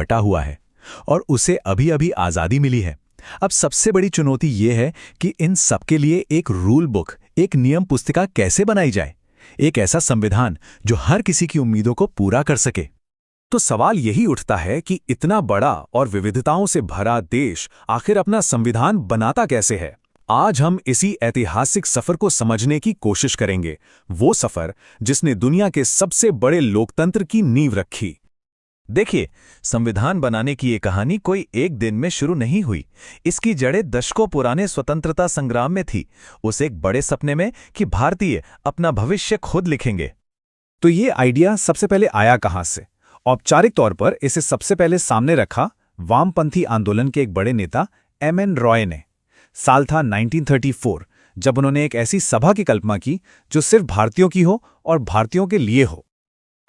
बटा हुआ है और उसे अभी अभी आज़ादी मिली है। अब सबसे बड़ी चुनौती ये है कि इन सबके लिए एक रूल बुक, एक नियम पुस्तिका कैसे बनाई जाए, एक ऐसा संविधान जो हर किसी की उम्मीदों को पूरा कर सके। तो सवाल यही उठता है कि इतना बड़ा और विविधताओं से भरा देश आखिर अपना संविधान बनाता कैसे है। आज हम इसी ऐतिहासिक सफर को समझने की कोशिश करेंगे, वो सफर जिसने दुनिया के सबसे बड़े लोकतंत्र की नींव रखी। देखिए, संविधान बनाने की ये कहानी कोई एक दिन में शुरू नहीं हुई। इसकी जड़ें दशकों पुराने स्वतंत्रता संग्राम में थी, उस एक बड़े सपने में कि भारतीय अपना भविष्य खुद लिखेंगे। तो ये आइडिया सबसे पहले आया कहाँ से? औपचारिक तौर पर इसे सबसे पहले सामने रखा वामपंथी आंदोलन के एक बड़े नेता एम.एन. रॉय ने। साल था 1934, जब उन्होंने एक ऐसी सभा की कल्पना की जो सिर्फ भारतीयों की हो और भारतीयों के लिए हो।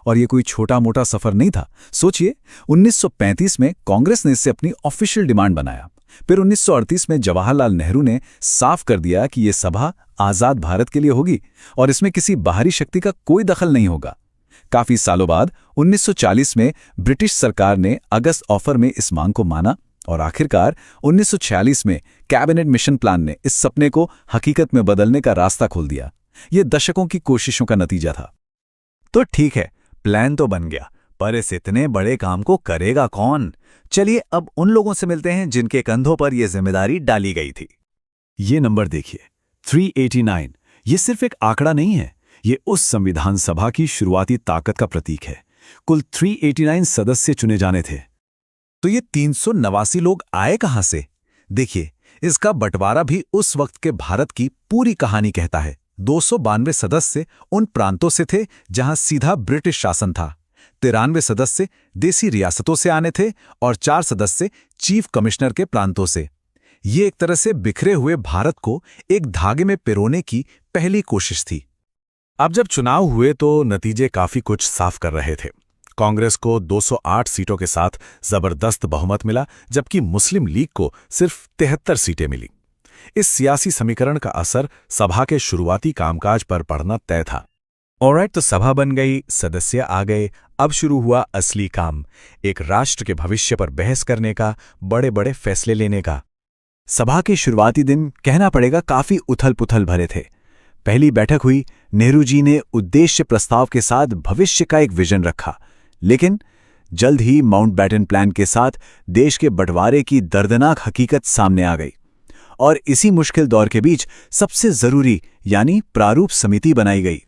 और ये कोई छोटा मोटा सफर नहीं था। सोचिए, 1935 में कांग्रेस ने इससे अपनी ऑफिशियल डिमांड बनाया। फिर 1938 में जवाहरलाल नेहरू ने साफ कर दिया कि ये सभा आज़ाद भारत के लिए होगी और इसमें किसी बाहरी शक्ति का कोई दखल नहीं होगा। काफी सालों बाद 1940 में ब्रिटिश सरकार ने अगस्त ऑफर में इस मांग को माना और आखिरकार 1946 में कैबिनेट मिशन प्लान ने इस सपने को हकीकत में बदलने का रास्ता खोल दिया। ये दशकों की कोशिशों का नतीजा था। तो ठीक है, प्लान तो बन गया, पर इस इतने बड़े काम को करेगा कौन? चलिए अब उन लोगों से मिलते हैं जिनके कंधों पर यह जिम्मेदारी डाली गई थी। ये नंबर देखिए, 389। ये सिर्फ एक आंकड़ा नहीं है, ये उस संविधान सभा की शुरुआती ताकत का प्रतीक है। कुल 389 सदस्य चुने जाने थे। तो ये 389 लोग आए कहां से? देखिए, इसका बंटवारा भी उस वक्त के भारत की पूरी कहानी कहता है। 292 सदस्य उन प्रांतों से थे जहां सीधा ब्रिटिश शासन था, 93 सदस्य देसी रियासतों से आने थे और 4 सदस्य चीफ कमिश्नर के प्रांतों से। ये एक तरह से बिखरे हुए भारत को एक धागे में पिरोने की पहली कोशिश थी। अब जब चुनाव हुए तो नतीजे काफी कुछ साफ कर रहे थे। कांग्रेस को 208 सीटों के साथ जबरदस्त बहुमत मिला, जबकि मुस्लिम लीग को सिर्फ 73 सीटें मिली। इस सियासी समीकरण का असर सभा के शुरुआती कामकाज पर पड़ना तय था। ऑलराइट, तो सभा बन गई, सदस्य आ गए। अब शुरू हुआ असली काम, एक राष्ट्र के भविष्य पर बहस करने का, बड़े बड़े फैसले लेने का। सभा के शुरुआती दिन कहना पड़ेगा काफी उथल पुथल भरे थे। पहली बैठक हुई, नेहरू जी ने उद्देश्य प्रस्ताव के साथ भविष्य का एक विजन रखा, लेकिन जल्द ही माउंटबेटन प्लान के साथ देश के बंटवारे की दर्दनाक हकीकत सामने आ गई। और इसी मुश्किल दौर के बीच सबसे जरूरी यानी प्रारूप समिति बनाई गई।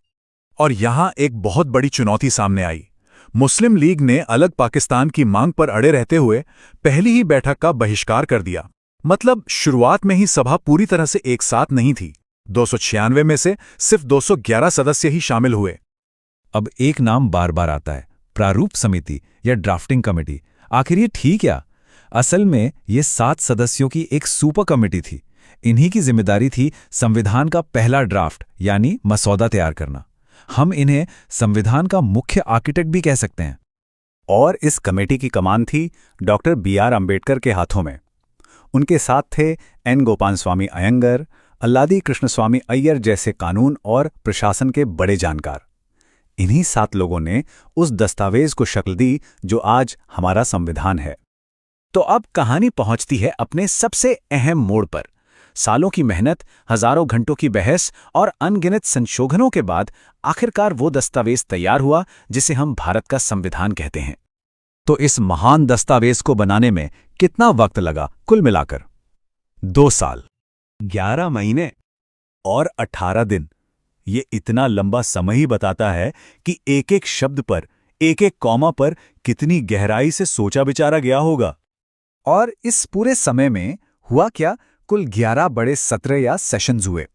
और यहां एक बहुत बड़ी चुनौती सामने आई। मुस्लिम लीग ने अलग पाकिस्तान की मांग पर अड़े रहते हुए पहली ही बैठक का बहिष्कार कर दिया। मतलब शुरुआत में ही सभा पूरी तरह से एक साथ नहीं थी। 296 में से सिर्फ 211 सदस्य ही शामिल हुए। अब एक नाम बार बार आता है, प्रारूप समिति या ड्राफ्टिंग कमेटी। आखिर ये ठीक क्या? असल में ये 7 सदस्यों की एक सुपर कमेटी थी। इन्हीं की जिम्मेदारी थी संविधान का पहला ड्राफ्ट यानी मसौदा तैयार करना। हम इन्हें संविधान का मुख्य आर्किटेक्ट भी कह सकते हैं। और इस कमेटी की कमान थी डॉक्टर बी.आर. अम्बेडकर के हाथों में। उनके साथ थे एन. गोपालस्वामी अयंगर, अल्लादी कृष्णस्वामी अय्यर जैसे कानून और प्रशासन के बड़े जानकार। इन्हीं 7 लोगों ने उस दस्तावेज को शक्ल दी जो आज हमारा संविधान है। तो अब कहानी पहुंचती है अपने सबसे अहम मोड़ पर। सालों की मेहनत, हजारों घंटों की बहस और अनगिनत संशोधनों के बाद आखिरकार वो दस्तावेज तैयार हुआ जिसे हम भारत का संविधान कहते हैं। तो इस महान दस्तावेज को बनाने में कितना वक्त लगा? कुल मिलाकर 2 साल, 11 महीने और 18 दिन। ये इतना लंबा समय ही बताता है कि एक एक शब्द पर, एक एक कॉमा पर कितनी गहराई से सोचा विचारा गया होगा। और इस पूरे समय में हुआ क्या? कुल 11 बड़े सत्र या सेशंस हुए।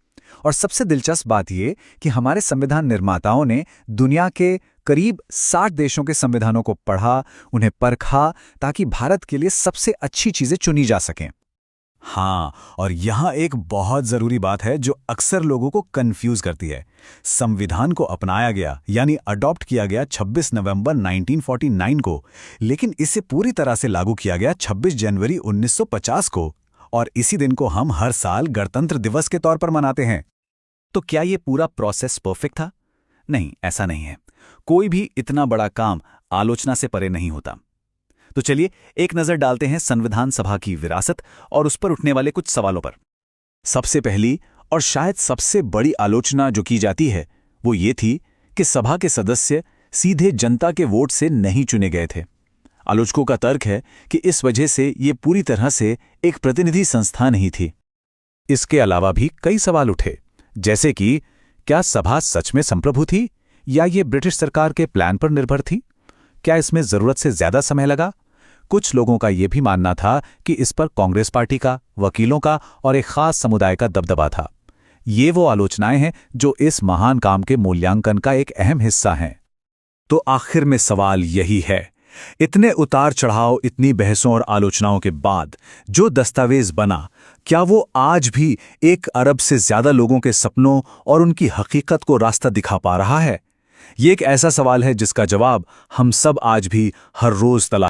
और सबसे दिलचस्प बात यह कि हमारे संविधान निर्माताओं ने दुनिया के करीब 60 देशों के संविधानों को पढ़ा, उन्हें परखा, ताकि भारत के लिए सबसे अच्छी चीजें चुनी जा सकें। हाँ, और यहां एक बहुत जरूरी बात है जो अक्सर लोगों को कंफ्यूज करती है। संविधान को अपनाया गया यानी अडॉप्ट किया गया 26 नवंबर 1949 को, लेकिन इसे पूरी तरह से लागू किया गया 26 जनवरी 1950 को, और इसी दिन को हम हर साल गणतंत्र दिवस के तौर पर मनाते हैं। तो क्या ये पूरा प्रोसेस परफेक्ट था? नहीं, ऐसा नहीं है। कोई भी इतना बड़ा काम आलोचना से परे नहीं होता। तो चलिए एक नजर डालते हैं संविधान सभा की विरासत और उस पर उठने वाले कुछ सवालों पर। सबसे पहली और शायद सबसे बड़ी आलोचना जो की जाती है वो ये थी कि सभा के सदस्य सीधे जनता के वोट से नहीं चुने गए थे। आलोचकों का तर्क है कि इस वजह से ये पूरी तरह से एक प्रतिनिधि संस्था नहीं थी। इसके अलावा भी कई सवाल उठे, जैसे कि क्या सभा सच में संप्रभु थी या ये ब्रिटिश सरकार के प्लान पर निर्भर थी? क्या इसमें जरूरत से ज्यादा समय लगा? कुछ लोगों का यह भी मानना था कि इस पर कांग्रेस पार्टी का, वकीलों का और एक खास समुदाय का दबदबा था। ये वो आलोचनाएं हैं जो इस महान काम के मूल्यांकन का एक अहम हिस्सा हैं। तो आखिर में सवाल यही है, इतने उतार चढ़ाव, इतनी बहसों और आलोचनाओं के बाद जो दस्तावेज बना, क्या वो आज भी 1 अरब से ज्यादा लोगों के सपनों और उनकी हकीकत को रास्ता दिखा पा रहा है? ये एक ऐसा सवाल है जिसका जवाब हम सब आज भी हर रोज तलाश